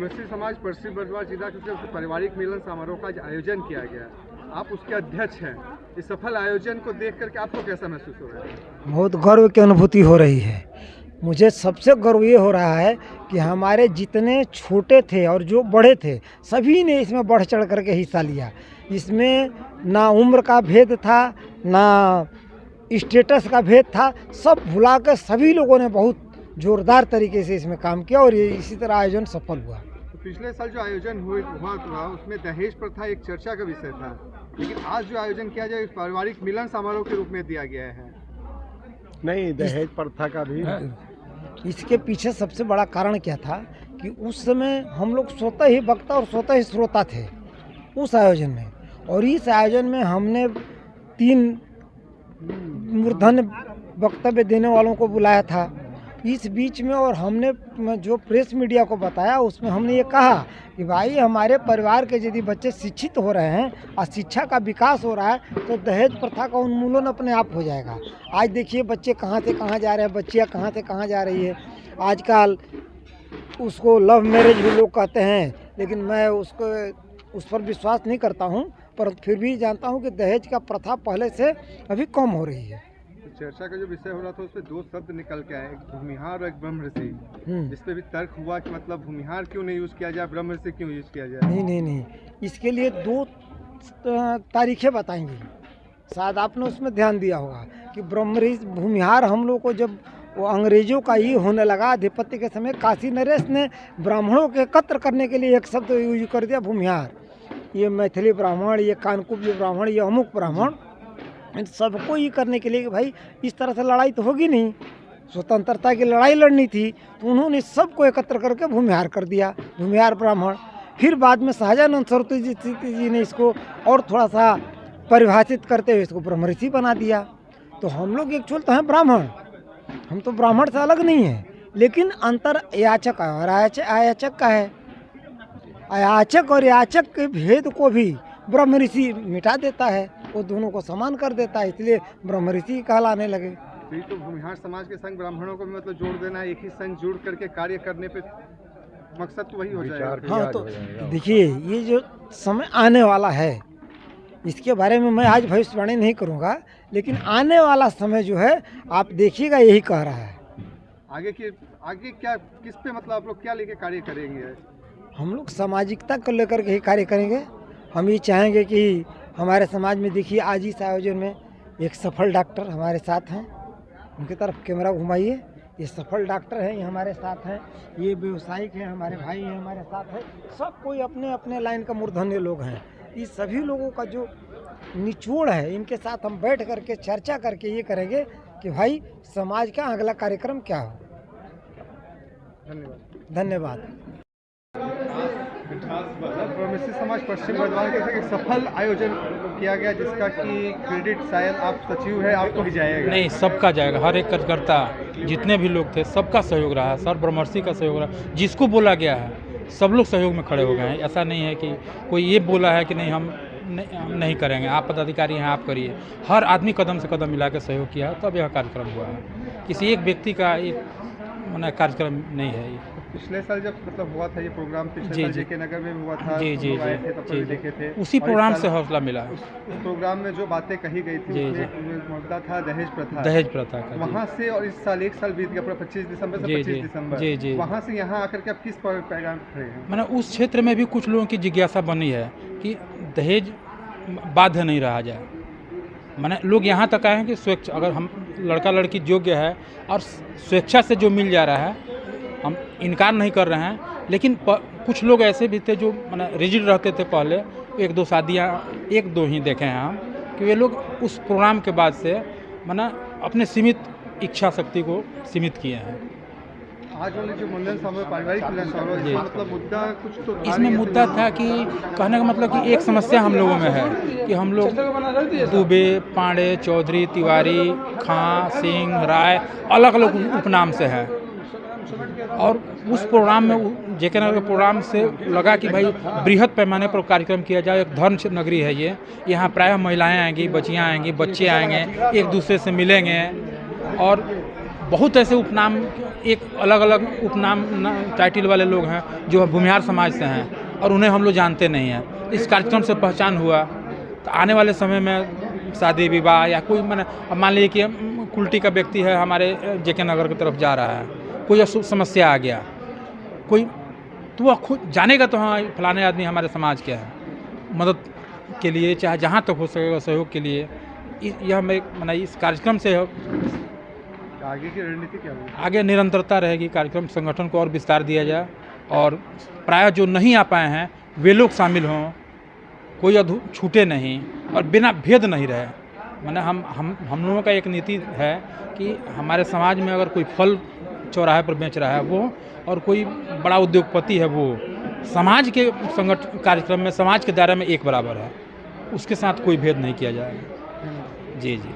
ब्रह्मश्री समाज पश्चिम बर्दवान जिला की तरफ से पारिवारिक मिलन समारोह का आयोजन किया गया, आप उसके अध्यक्ष हैं। इस सफल आयोजन को देख करके आपको कैसा महसूस हो रहा है? बहुत गर्व की अनुभूति हो रही है। मुझे सबसे गर्व ये हो रहा है कि हमारे जितने छोटे थे और जो बड़े थे सभी ने इसमें बढ़ चढ़ करके हिस्सा लिया। इसमें ना उम्र का भेद था, ना स्टेटस का भेद था, सब भुला कर सभी लोगों ने बहुत जोरदार तरीके से इसमें काम किया और ये इसी तरह आयोजन सफल हुआ। तो पिछले साल जो आयोजन हुआ था उसमें दहेज प्रथा एक चर्चा का विषय था, लेकिन आज जो आयोजन किया जाए पारिवारिक मिलन समारोह के रूप में दिया गया है। नहीं, दहेज प्रथा का भी इसके पीछे सबसे बड़ा कारण क्या था कि उस समय हम लोग स्वतः ही वक्ता और स्वतः ही श्रोता थे उस आयोजन में, और इस आयोजन में हमने 3 मूर्धन्य वक्तव्य देने वालों को बुलाया था इस बीच में, और हमने जो प्रेस मीडिया को बताया उसमें हमने ये कहा कि भाई हमारे परिवार के यदि बच्चे शिक्षित हो रहे हैं और शिक्षा का विकास हो रहा है तो दहेज प्रथा का उन्मूलन अपने आप हो जाएगा। आज देखिए बच्चे कहाँ से कहाँ जा रहे हैं, बच्चियाँ कहाँ से कहाँ जा रही है। आजकल उसको लव मैरिज भी लोग कहते हैं, लेकिन मैं उस पर विश्वास नहीं करता हूँ, पर फिर भी जानता हूँ कि दहेज का प्रथा पहले से अभी कम हो रही है। चर्चा का जो विषय हो रहा था उसमें 2 शब्द निकल के आए, एक भूमिहार और एक ब्रह्मऋषि, जिसपे भी तर्क हुआ कि मतलब भूमिहार क्यों नहीं यूज किया जाए, ब्रह्मऋषि क्यों यूज किया जाए। नहीं, इसके लिए 2 तारीखें बताएंगी, शायद आपने उसमें ध्यान दिया होगा कि ब्रह्मऋषि भूमिहार हम लोग को जब वो अंग्रेजों का ही होने लगा आधिपत्य के समय, काशी नरेश ने ब्राह्मणों के एकत्र करने के लिए एक शब्द यूज कर दिया भूमिहार। ये मैथिली ब्राह्मण, ये कानकुब्ज ब्राह्मण, ये अमुक ब्राह्मण, सबको ये करने के लिए कि भाई इस तरह से लड़ाई तो होगी नहीं, स्वतंत्रता की लड़ाई लड़नी थी, तो उन्होंने सबको एकत्र करके भूमिहार कर दिया, भूमिहार ब्राह्मण। फिर बाद में शाहजहां सरस्वती जी ने इसको और थोड़ा सा परिभाषित करते हुए इसको ब्रह्मऋषि बना दिया। तो हम लोग एक्चुअल तो हैं ब्राह्मण, हम तो ब्राह्मण से अलग नहीं हैं, लेकिन अंतर याचक और आयाचक का है। अयाचक और याचक के भेद को भी ब्रह्मऋषि मिटा देता है, वो दोनों को समान कर देता है, इसलिए ब्रह्मऋषि कहलाने लगे। तो भूमिहार समाज के संग ब्राह्मणों को भी मतलब जोड़ देना, एक ही संग जुड़ करके कार्य करने पे मकसद तो वही हो जाएगा। हाँ, तो देखिए ये जो समय आने वाला है इसके बारे में मैं आज भविष्यवाणी नहीं करूँगा, लेकिन आने वाला समय जो है आप देखिएगा यही कह रहा है। आगे क्या किस पे मतलब आप लोग क्या लेके कार्य करेंगे? हम लोग सामाजिकता को लेकर के ही कार्य करेंगे। हम ये चाहेंगे कि हमारे समाज में देखिए आज इस आयोजन में एक सफल डॉक्टर हमारे साथ हैं, उनकी तरफ कैमरा घुमाइए, ये सफल डॉक्टर हैं, ये हमारे साथ हैं, ये व्यवसायिक हैं, हमारे भाई हैं हमारे साथ हैं, सब कोई अपने अपने लाइन का मूर्धन्य लोग हैं। इस सभी लोगों का जो निचोड़ है इनके साथ हम बैठ करके चर्चा करके ये करेंगे कि भाई समाज का अगला कार्यक्रम क्या हो। धन्यवाद। ब्रह्मश्री समाज पश्चिम बर्दवान के एक सफल आयोजन किया गया, जिसका कि क्रेडिट शायद आप सचिव है, आपको भी जाएगा। नहीं, सबका जाएगा, हर एक कार्यकर्ता जितने भी लोग थे सबका सहयोग रहा है, सर ब्रह्मश्री का सहयोग रहा, जिसको बोला गया है सब लोग सहयोग में खड़े हो गए हैं। ऐसा नहीं है कि कोई ये बोला है कि नहीं हम नहीं करेंगे, आप पदाधिकारी हैं आप करिए, हर आदमी कदम से कदम मिला के सहयोग किया तब यह कार्यक्रम हुआ है। किसी एक व्यक्ति का एक माने कार्यक्रम नहीं है ये। पिछले साल जब मतलब हुआ था ये प्रोग्राम, पिछले साल जेके नगर में हुआ था, जी, देखे थे, उसी प्रोग्राम से हौसला मिला। उस प्रोग्राम में जो बातें कही गई थी उसमें मुद्दा था दहेज प्रथा का। वहाँ से और इस साल 1 साल बीत गया, 25 दिसंबर से 25 दिसंबर, वहाँ से यहाँ आकर के आप किस पैगाम खड़े हैं? मैंने उस क्षेत्र में भी कुछ लोगों की जिज्ञासा बनी है कि दहेज बाध्य नहीं रहा जाए। मैंने लोग यहाँ तक आए हैं कि स्वेच्छा, अगर हम लड़का लड़की योग्य है और स्वेच्छा से जो मिल जा रहा है हम इनकार नहीं कर रहे हैं, लेकिन कुछ लोग ऐसे भी थे जो मैंने रिजिड रहते थे पहले, 1-2 शादियाँ 1-2 ही देखे हैं हम, कि वे लोग उस प्रोग्राम के बाद से मैंने अपने सीमित इच्छा शक्ति को सीमित किए हैं। आज वाले जो मुंडन समारोह, पारिवारिक मिलन समारोह, इसका मतलब मुद्दा कुछ तो था, इसमें मुद्दा था कि कहने का मतलब कि एक समस्या हम लोगों में है कि हम लोग दुबे, पांडे, चौधरी, तिवारी, खां, सिंह, राय अलग अलग उपनाम से हैं, और उस प्रोग्राम में जेके नगर के प्रोग्राम से लगा कि भाई बृहद पैमाने पर कार्यक्रम किया जाए। एक धर्म नगरी है ये, यहाँ प्रायः महिलाएं आएंगी, बच्चियाँ आएंगी, बच्चे आएंगे, एक दूसरे से मिलेंगे और बहुत ऐसे उपनाम, एक अलग अलग उपनाम टाइटल वाले लोग हैं जो भूमिहार समाज से हैं और उन्हें हम लोग जानते नहीं हैं। इस कार्यक्रम से पहचान हुआ तो आने वाले समय में शादी विवाह या कोई मान लीजिए कि कुल्टी का व्यक्ति है हमारे जेके नगर की तरफ जा रहा है, कोई समस्या आ गया, कोई तो वह खुद जानेगा तो हाँ फलाने आदमी हमारे समाज के हैं, मदद के लिए चाहे जहाँ तक हो सकेगा सहयोग के लिए। यह मैं इस कार्यक्रम से आगे की रणनीति क्या होगी? आगे निरंतरता रहेगी, कार्यक्रम संगठन को और विस्तार दिया जाए और प्रायः जो नहीं आ पाए हैं वे लोग शामिल हों, कोई छूटे नहीं और बिना भेद नहीं रहे। माने हम लोगों का एक नीति है कि हमारे समाज में अगर कोई फल चौराहे पर बेच रहा है वो और कोई बड़ा उद्योगपति है वो समाज के संगठन कार्यक्रम में समाज के दायरे में एक बराबर है, उसके साथ कोई भेद नहीं किया जाएगा। जी जी।